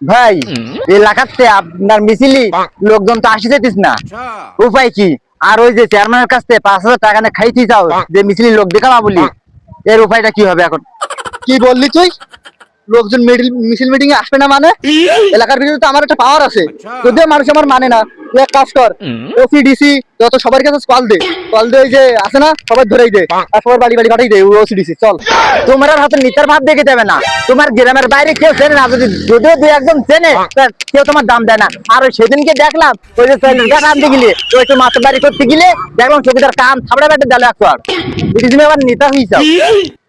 ভাই এলাকাতে আপনার মিছিলি লোকজন তো আসি যেতিস না, উপায় কি? আর ওই যে চেয়ারম্যানের কাছ থেকে 5,000 টাকা নিয়ে খাইতে যাও যে মিছিলি লোক দেখাবা বলি, এর উপায়টা কি হবে এখন? কি বললি তুই? লোকজন মিছিল মিটিং এ আসবে না মানে? এলাকার ভিতরে তো আমার একটা পাওয়ার আছে, যদিও মানুষ আমার মানে না। তুই এক কাজ কর, ওসিডিসি যত সবার কাছে কল দে, ওই যে আছে না, সবাই ধরেই দে আর সবার বাড়ি বাড়ি পাঠাই দে ওসিডিসি। চল। তোমার আর হাতে নিতার ভাব দেখে দেবে না, তোমার গ্রামের বাইরে কেউ চেনে না, যদি যদিও দুই একজন চেনে কেউ তোমার দাম দেয় না। আর ওই সেদিনকে দেখলাম ওই যে আনতে গেলে ওই একটু মাছের বাড়ি করতে গেলে দেখলাম চকিদার কান থাবড়া বেটে দিল একটু। আর তুমি আবার নেতা হয়েছ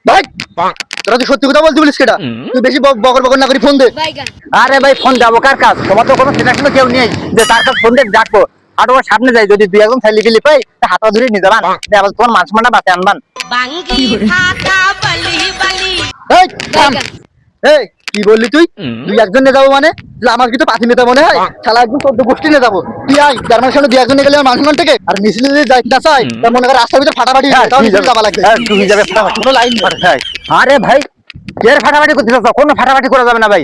ভাই, তোরা তো সত্যি কথা বলতে বলিস কেটা? তুই বেশি বকর বকর না করি ফোন দে। আরে ভাই ফোন যাবো কার কাজ? তোমার তো কোনো সেটা কোনো কেউ নেই যে তার কাছে ফোন দিয়ে ডাকবো। আর ওর সামনে যাই, যদি দুই একজন ছেলে গেলে পাই হাতা ধরে নিয়ে যাবান, তোমার মাছ মানা বাঁচে আনবান। এই থাম। এই কি বললি তুই? দুই একজন নিয়ে যাবো মানে? আমার কি তো পাতি নেতা মনে হয়? শালা একদম 14 গোষ্ঠী নিয়ে যাবো। তুই আয়, যার মানে সামনে দুই একজন নিয়ে গেলে আমার মান থেকে। আর মিছিলে যদি যাইতে না চাই তার মনে কর রাস্তার ভিতরে ফাটাফাটি যাওয়া লাগবে। তুমি যাবে কোনো লাইন নেই। আরে ভাই এর ফাটাফাটি করতে চাচ্ছ? কোনো ফাটাফাটি করা যাবে না ভাই।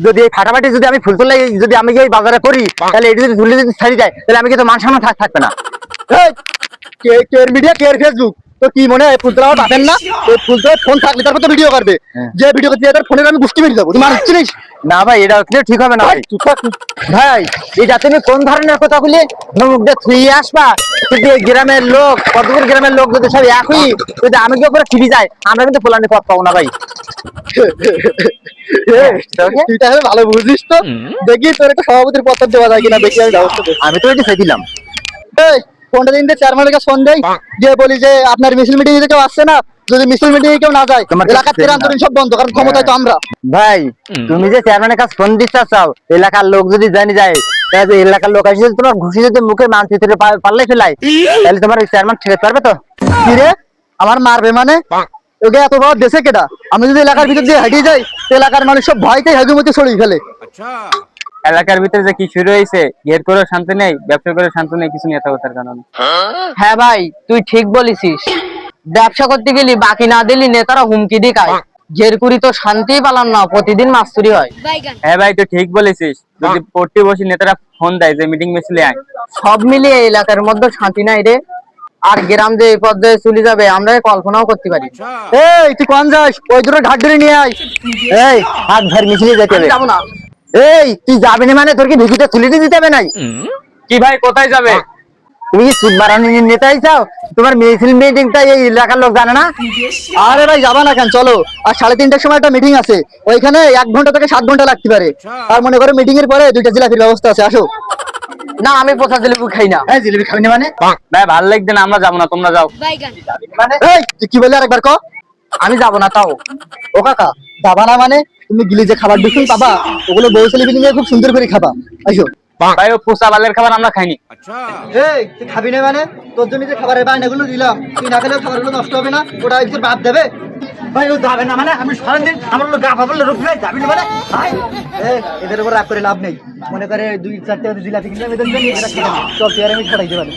যদি এই ফাটাফাটি যদি আমি ফুলতলা যদি আমি এই বাজারে করি, তাহলে এটি যদি ঝুলে যদি ছাড়ি যায়, তাহলে আমি কিন্তু মান সম্মান থাকবে না। কেয়ার মিডিয়া, কেয়ার ফেসবুক, তো কি মনে হয় ফুলতলা আমার পাবেন না? ওই ফুলতলা ফোন থাকলে তারপর তো ভিডিও করবে। যে ভিডিও করতে তার ফোনের আমি গোষ্ঠী মেরে যাবো। তুই মানুষ চিনিস না ভাই, এটা ঠিক হবে না ভাই। ভাই এটা তুমি কোন ধরনের কথা বলে মুখ দিয়ে থুয়ে আসবা? যদি এই গ্রামের লোক, কতগুলো গ্রামের লোক যদি সব একই, যদি আমি কি করে ফিরে যাই, আমরা কিন্তু পোলানি পথ পাবো না ভাই। তুই তাহলে ভালো বুঝিস তো। দেখি তোর একটা সভাপতির পত্র দেওয়া যায় কিনা, দেখি আমি ব্যবস্থা করি। আমি তো এটি চাইছিলাম। এই ফোনটা দিন, চেয়ারম্যানের কাছে ফোন দেই, দিয়ে বলি যে আপনার মিছিল মিটিং এ কেউ আসছে না। যদি মিছিল মিটিং এ কেউ না যায়, এলাকার থেকে আন্দোলন সব বন্ধ, কারণ ক্ষমতায় তো আমরা। ভাই তুমি যে চেয়ারম্যানের কাছে ফোন দিতে চাও, এলাকার লোক যদি জানি যায়, তাহলে এলাকার লোক আসে তোমার ঘুষি যদি মুখে মানচিত্রে পাল্লে ফেলাই, তাহলে তোমার চেয়ারম্যান ঠেকাতে পারবে তো? কি রে, আমার মারবে মানে? ওকে এত বড় দেশে কেটা? আমি যদি এলাকার ভিতর দিয়ে হাঁটিয়ে যাই, তো এলাকার মানুষ সব ভয়তে হাজুমতি ছড়িয়ে ফেলে। এলাকার ভিতরে যে কি শুরু হয়েছে, ঘের করে শান্তি নেই, ব্যবসা করে শান্তি নেই, কিছু নেতা কথার কারণে। হ্যাঁ ভাই, তুই ঠিক বলেছিস। ব্যবসা করতে গেলি বাকি না দিলি নেতারা হুমকি দিকায়। ঘের করি তো শান্তি পালাম না, প্রতিদিন মাছ চুরি হয়। হ্যাঁ ভাই, তুই ঠিক বলেছিস। যদি পড়তে বসি নেতারা ফোন দেয় যে মিটিং মিছিলে আয়, সব মিলিয়ে এলাকার মধ্যে শান্তি নাই রে। আর গ্রাম যে এই পর্যায়ে চলে যাবে আমরা কল্পনাও করতে পারি। এই তুই কোন যাস? ওই দূরে ঘাট ধরে নিয়ে আয়। এই হাত ধর মিছিলে যেতে হবে। যাবো না। এই তুই যাবি না মানে তোর কি ভিকিতে তুলে দিতে হবে নাই? কি ভাই কোথায় যাবে? তুমি কি সুদ বাড়ানোর নেতাই চাও? তোমার মিছিল মিটিংটা এই এলাকার লোক জানে না? আরে ভাই যাবা না কেন, চলো। আর 3:30টার সময় একটা মিটিং আছে, ওইখানে 1 ঘন্টা থেকে 7 ঘন্টা লাগতে পারে। আর মনে করো মিটিং এর পরে 2টা জিলাপির ব্যবস্থা আছে, আসো। না, আমি পোষা জিলিপি খাই না। এই জিলিপি খাবি না মানে? ভাই ভালো লাগছে না, আমরা যাবো না, তোমরা যাও। মানে এই তুই কি বললি আরেকবার ক? আমি যাবো না তাও। ও কাকা, যাবা না মানে? তুমি গিলি যে খাবার দিচ্ছেন পাবা, ওগুলো বউ ছেলে মিলে খুব সুন্দর করে খাবা, আসো। ভাই ও পোষা বালের খাবার আমরা খাইনি। এই তুই খাবি না মানে? তোর জন্য যে খাবারের বায়নাগুলো দিলাম, তুই না খেলে খাবারগুলো নষ্ট হবে না? ওটা একটু বাদ দেবে। ভাই ও যাবে না মানে? আমি সারাদিন আমার লোক গা ফাবলে রূপ নাই, যাবি না মানে? ভাই এদের উপর রাগ করে লাভ নেই। মনে করে 2-4টে জিলাপি কিনলাম, এদের জন্য চল তুই আর আমি খাটাইতে পারি।